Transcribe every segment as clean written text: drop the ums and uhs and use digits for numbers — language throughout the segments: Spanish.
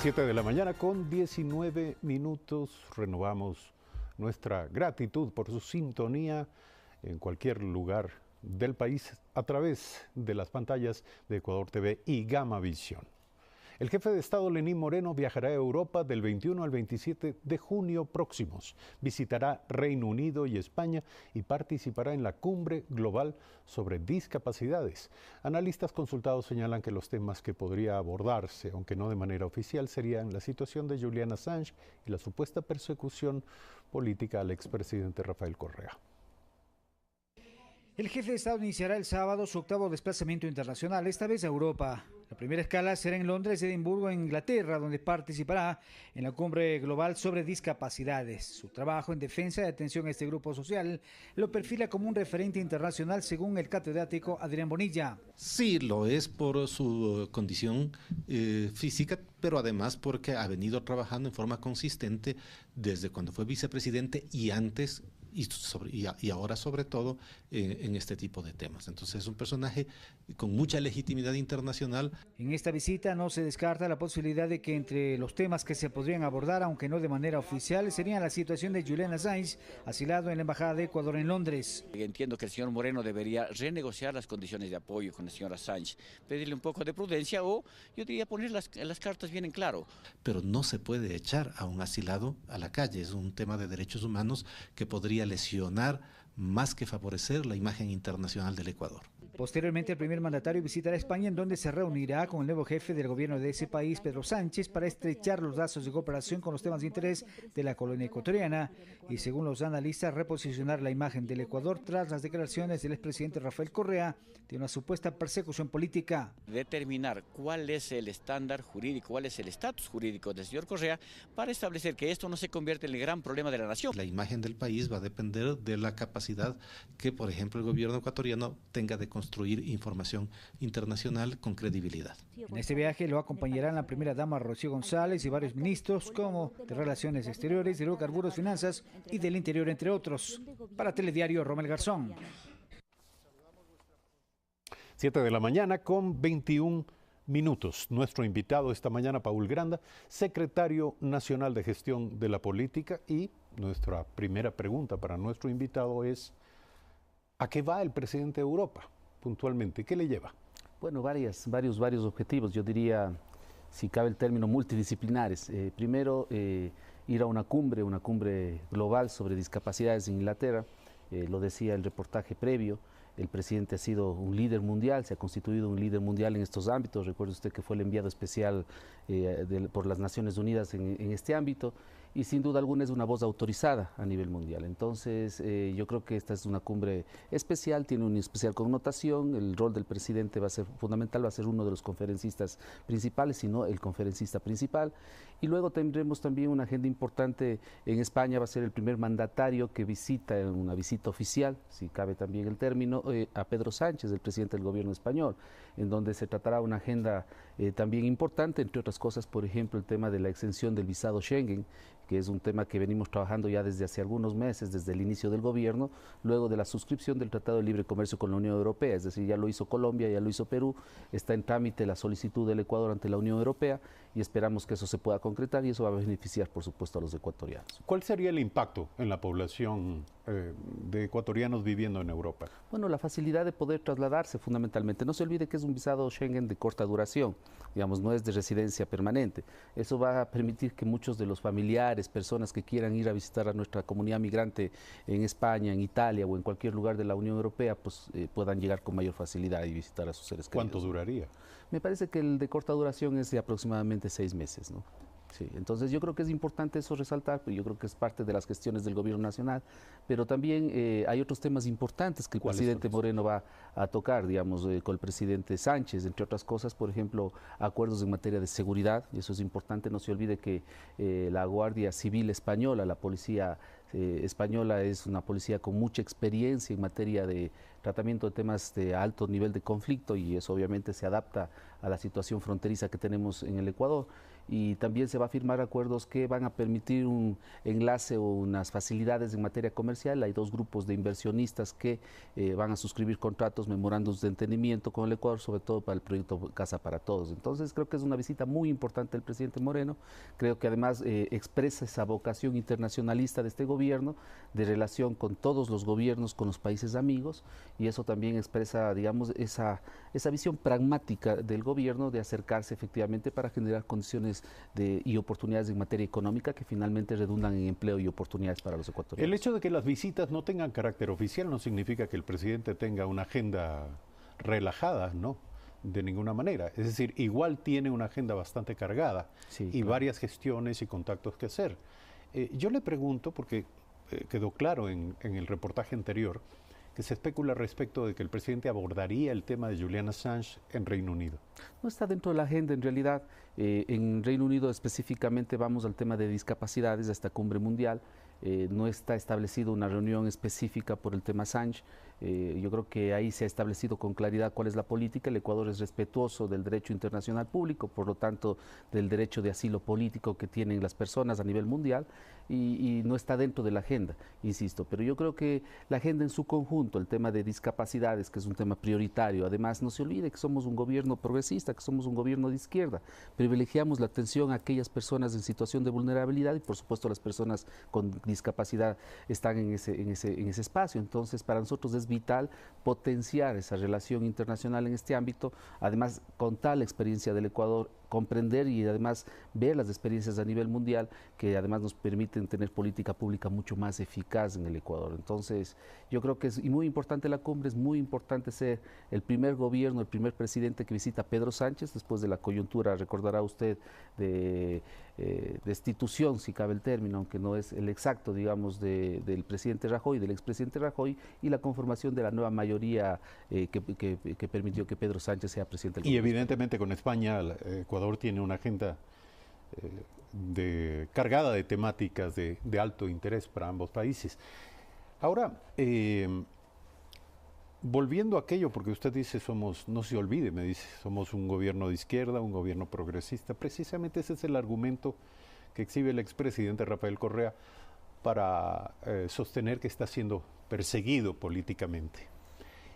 7 de la mañana con 19 minutos. Renovamos nuestra gratitud por su sintonía en cualquier lugar del país a través de las pantallas de Ecuador TV y Gama Visión. El jefe de Estado Lenín Moreno viajará a Europa del 21 al 27 de junio próximos. Visitará Reino Unido y España y participará en la Cumbre Global sobre Discapacidades. Analistas consultados señalan que los temas que podría abordarse, aunque no de manera oficial, serían la situación de Julian Assange y la supuesta persecución política al expresidente Rafael Correa. El jefe de Estado iniciará el sábado su octavo desplazamiento internacional, esta vez a Europa. La primera escala será en Londres y Edimburgo, en Inglaterra, donde participará en la Cumbre Global sobre Discapacidades. Su trabajo en defensa y atención a este grupo social lo perfila como un referente internacional, según el catedrático Adrián Bonilla. Sí, lo es por su condición física, pero además porque ha venido trabajando en forma consistente desde cuando fue vicepresidente y antes y ahora sobre todo en este tipo de temas. Entonces es un personaje con mucha legitimidad internacional. En esta visita no se descarta la posibilidad de que entre los temas que se podrían abordar, aunque no de manera oficial, serían la situación de Julian Assange, asilado en la Embajada de Ecuador en Londres. Entiendo que el señor Moreno debería renegociar las condiciones de apoyo con el señor Assange, pedirle un poco de prudencia o yo diría poner las cartas bien en claro. Pero no se puede echar a un asilado a la calle, es un tema de derechos humanos que podría lesionar más que favorecer la imagen internacional del Ecuador. Posteriormente, el primer mandatario visitará España, en donde se reunirá con el nuevo jefe del gobierno de ese país, Pedro Sánchez, para estrechar los lazos de cooperación con los temas de interés de la colonia ecuatoriana y, según los analistas, reposicionar la imagen del Ecuador tras las declaraciones del expresidente Rafael Correa de una supuesta persecución política. Determinar cuál es el estándar jurídico, cuál es el estatus jurídico del señor Correa para establecer que esto no se convierta en el gran problema de la nación. La imagen del país va a depender de la capacidad que, por ejemplo, el gobierno ecuatoriano tenga de construir información internacional con credibilidad. En este viaje lo acompañarán la primera dama Rocío González y varios ministros, como de Relaciones Exteriores, de Hidrocarburos, Finanzas y del Interior, entre otros. Para Telediario, Romel Garzón. 7 de la mañana con 21 minutos. Nuestro invitado esta mañana, Paul Granda, secretario nacional de Gestión de la Política, y nuestra primera pregunta para nuestro invitado es: ¿a qué va el presidente de Europa puntualmente? ¿Qué le lleva? Bueno, varios objetivos, yo diría, si cabe el término, multidisciplinares. Primero, ir a una cumbre global sobre discapacidades en Inglaterra. Lo decía el reportaje previo. El presidente ha sido un líder mundial, se ha constituido un líder mundial en estos ámbitos. Recuerde usted que fue el enviado especial por las Naciones Unidas en este ámbito, y sin duda alguna es una voz autorizada a nivel mundial. Entonces yo creo que esta es una cumbre especial, tiene una especial connotación. El rol del presidente va a ser fundamental, va a ser uno de los conferencistas principales, si no el conferencista principal. Y luego tendremos también una agenda importante en España. Va a ser el primer mandatario que visita, en una visita oficial, si cabe también el término, a Pedro Sánchez, el presidente del gobierno español, en donde se tratará una agenda también importante, entre otras cosas, por ejemplo, el tema de la exención del visado Schengen, que es un tema que venimos trabajando ya desde hace algunos meses, desde el inicio del gobierno, luego de la suscripción del Tratado de Libre Comercio con la Unión Europea. Es decir, ya lo hizo Colombia, ya lo hizo Perú, está en trámite la solicitud del Ecuador ante la Unión Europea, y esperamos que eso se pueda concretar, y eso va a beneficiar, por supuesto, a los ecuatorianos. ¿Cuál sería el impacto en la población de ecuatorianos viviendo en Europa? Bueno, la facilidad de poder trasladarse, fundamentalmente. No se olvide que es un visado Schengen de corta duración, digamos, no es de residencia permanente. Eso va a permitir que muchos de los familiares, personas que quieran ir a visitar a nuestra comunidad migrante en España, en Italia o en cualquier lugar de la Unión Europea, pues puedan llegar con mayor facilidad y visitar a sus seres queridos. ¿Cuánto duraría? Me parece que el de corta duración es de aproximadamente 6 meses, ¿no? Sí, entonces yo creo que es importante eso resaltar, porque yo creo que es parte de las gestiones del gobierno nacional, pero también hay otros temas importantes que el presidente Moreno va a tocar, digamos, con el presidente Sánchez, entre otras cosas, por ejemplo, acuerdos en materia de seguridad, y eso es importante. No se olvide que la Guardia Civil Española, la policía española, es una policía con mucha experiencia en materia de tratamiento de temas de alto nivel de conflicto, y eso obviamente se adapta a la situación fronteriza que tenemos en el Ecuador. y también se va a firmar acuerdos que van a permitir un enlace o unas facilidades en materia comercial. Hay 2 grupos de inversionistas que van a suscribir contratos, memorandos de entendimiento con el Ecuador, sobre todo para el proyecto Casa para Todos. Entonces creo que es una visita muy importante del presidente Moreno. Creo que además expresa esa vocación internacionalista de este gobierno, de relación con todos los gobiernos, con los países amigos, y eso también expresa, digamos, esa visión pragmática del gobierno de acercarse efectivamente para generar condiciones y oportunidades en materia económica que finalmente redundan en empleo y oportunidades para los ecuatorianos. El hecho de que las visitas no tengan carácter oficial no significa que el presidente tenga una agenda relajada, ¿no? De ninguna manera. Es decir, igual tiene una agenda bastante cargada, sí, y claro, varias gestiones y contactos que hacer. Yo le pregunto, porque quedó claro en el reportaje anterior, que se especula respecto de que el presidente abordaría el tema de Julian Assange en Reino Unido. No está dentro de la agenda en realidad. En Reino Unido específicamente vamos al tema de discapacidades, a esta cumbre mundial. No está establecido una reunión específica por el tema Assange. Yo creo que ahí se ha establecido con claridad cuál es la política. El Ecuador es respetuoso del derecho internacional público, por lo tanto del derecho de asilo político que tienen las personas a nivel mundial, y no está dentro de la agenda, insisto. Pero yo creo que la agenda en su conjunto, el tema de discapacidades, que es un tema prioritario, además no se olvide que somos un gobierno progresista, que somos un gobierno de izquierda, privilegiamos la atención a aquellas personas en situación de vulnerabilidad, y por supuesto las personas con discapacidad están en ese espacio. Entonces para nosotros es vital potenciar esa relación internacional en este ámbito, además contar la experiencia del Ecuador, comprender y además ver las experiencias a nivel mundial que además nos permiten tener política pública mucho más eficaz en el Ecuador. Entonces yo creo que es muy importante la cumbre, es muy importante ser el primer gobierno, el primer presidente que visita Pedro Sánchez después de la coyuntura, recordará usted, de destitución, si cabe el término, aunque no es el exacto, digamos, del presidente Rajoy, del expresidente Rajoy, y la conformación de la nueva mayoría que permitió que Pedro Sánchez sea presidente del gobierno. Y evidentemente con España, Ecuador tiene una agenda cargada de temáticas de alto interés para ambos países. Ahora, volviendo a aquello, porque usted dice no se olvide, me dice, somos un gobierno de izquierda, un gobierno progresista. Precisamente ese es el argumento que exhibe el expresidente Rafael Correa para sostener que está siendo perseguido políticamente.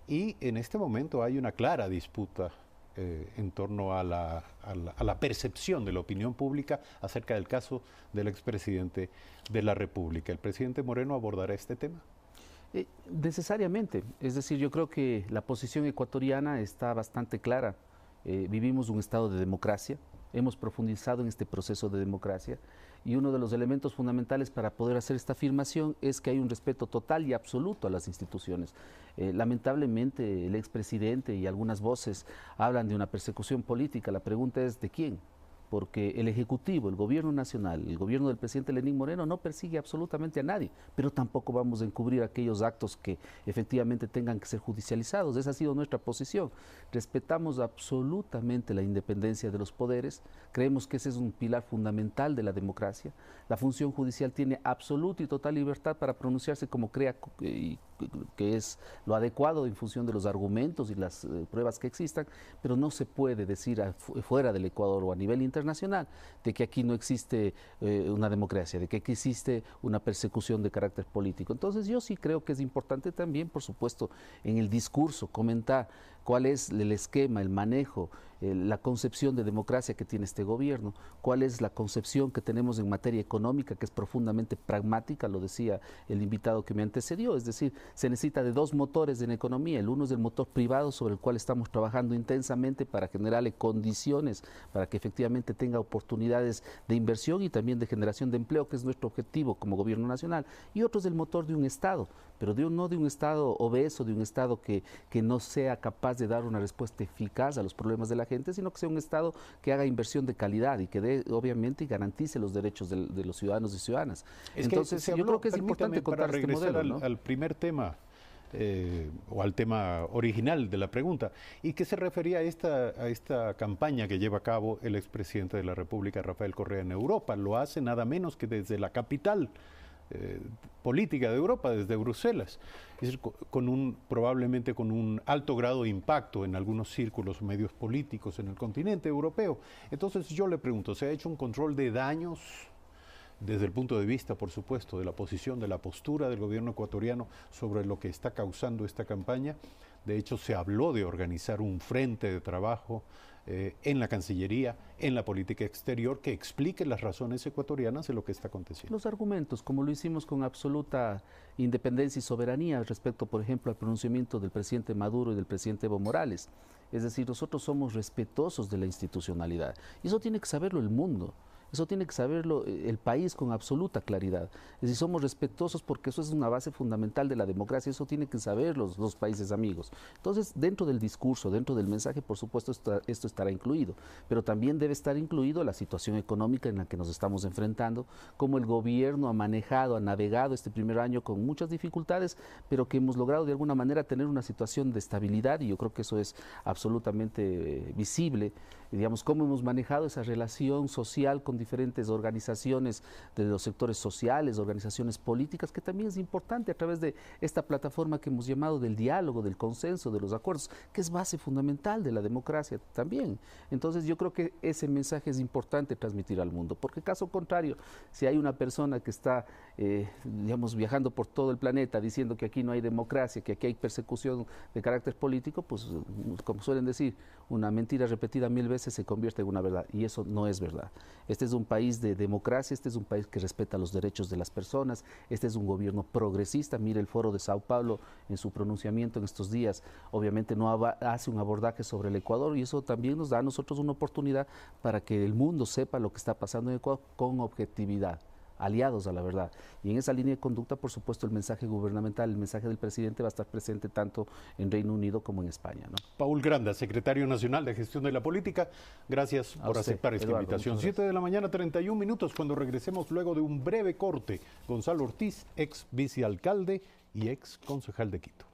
Y en este momento hay una clara disputa en torno a la percepción de la opinión pública acerca del caso del expresidente de la República. ¿El presidente Moreno abordará este tema? Necesariamente, es decir, yo creo que la posición ecuatoriana está bastante clara. Vivimos un estado de democracia, hemos profundizado en este proceso de democracia, y uno de los elementos fundamentales para poder hacer esta afirmación es que hay un respeto total y absoluto a las instituciones. Lamentablemente el expresidente y algunas voces hablan de una persecución política. La pregunta es ¿de quién? Porque el Ejecutivo, el Gobierno Nacional, el gobierno del presidente Lenín Moreno no persigue absolutamente a nadie, pero tampoco vamos a encubrir aquellos actos que efectivamente tengan que ser judicializados. Esa ha sido nuestra posición. Respetamos absolutamente la independencia de los poderes, creemos que ese es un pilar fundamental de la democracia. La función judicial tiene absoluta y total libertad para pronunciarse como crea que es lo adecuado en función de los argumentos y las pruebas que existan, pero no se puede decir fuera del Ecuador o a nivel internacional de que aquí no existe una democracia, de que aquí existe una persecución de carácter político. Entonces yo sí creo que es importante también, por supuesto, en el discurso comentar cuál es el esquema, el manejo, la concepción de democracia que tiene este gobierno, cuál es la concepción que tenemos en materia económica, que es profundamente pragmática, lo decía el invitado que me antecedió, es decir, se necesita de 2 motores en economía. El uno es el motor privado, sobre el cual estamos trabajando intensamente para generarle condiciones para que efectivamente tenga oportunidades de inversión y también de generación de empleo, que es nuestro objetivo como gobierno nacional. Y otro es el motor de un Estado, pero no de un Estado obeso, de un Estado que no sea capaz de dar una respuesta eficaz a los problemas de la gente, sino que sea un Estado que haga inversión de calidad y que dé, obviamente, y garantice los derechos de los ciudadanos y ciudadanas. Entonces, yo creo que es importante contar este modelo, ¿no? Al primer tema, o al tema original de la pregunta, y que se refería a esta campaña que lleva a cabo el expresidente de la República, Rafael Correa, en Europa. Lo hace nada menos que desde la capital política de Europa, desde Bruselas, es decir, probablemente con un alto grado de impacto en algunos círculos medios políticos en el continente europeo. Entonces yo le pregunto, ¿se ha hecho un control de daños desde el punto de vista, por supuesto, de la posición, de la postura del gobierno ecuatoriano sobre lo que está causando esta campaña? De hecho, se habló de organizar un frente de trabajo en la Cancillería, en la política exterior, que explique las razones ecuatorianas de lo que está aconteciendo. Los argumentos, como lo hicimos con absoluta independencia y soberanía respecto, por ejemplo, al pronunciamiento del presidente Maduro y del presidente Evo Morales. Es decir, nosotros somos respetuosos de la institucionalidad. Y eso tiene que saberlo el mundo. Eso tiene que saberlo el país con absoluta claridad. Es decir, somos respetuosos porque eso es una base fundamental de la democracia, eso tiene que saber los países amigos. Entonces, dentro del discurso, dentro del mensaje, por supuesto, esto estará incluido, pero también debe estar incluido la situación económica en la que nos estamos enfrentando, cómo el gobierno ha manejado, ha navegado este primer año con muchas dificultades, pero que hemos logrado de alguna manera tener una situación de estabilidad, y yo creo que eso es absolutamente visible, digamos, cómo hemos manejado esa relación social con diferentes organizaciones de los sectores sociales, organizaciones políticas, que también es importante a través de esta plataforma que hemos llamado del diálogo, del consenso, de los acuerdos, que es base fundamental de la democracia también. Entonces yo creo que ese mensaje es importante transmitir al mundo, porque caso contrario, si hay una persona que está, digamos, viajando por todo el planeta diciendo que aquí no hay democracia, que aquí hay persecución de carácter político, pues como suelen decir, una mentira repetida 1000 veces se convierte en una verdad, y eso no es verdad. Este es un país de democracia, este es un país que respeta los derechos de las personas, este es un gobierno progresista. Mire el Foro de Sao Paulo en su pronunciamiento en estos días, obviamente no hace un abordaje sobre el Ecuador, y eso también nos da a nosotros una oportunidad para que el mundo sepa lo que está pasando en Ecuador con objetividad, aliados a la verdad. Y en esa línea de conducta, por supuesto, el mensaje gubernamental, el mensaje del presidente va a estar presente tanto en Reino Unido como en España, ¿no? Paul Granda, secretario nacional de Gestión de la Política, gracias por aceptar esta invitación. 7 de la mañana, 31 minutos, cuando regresemos luego de un breve corte. Gonzalo Ortiz, ex vicealcalde y ex concejal de Quito.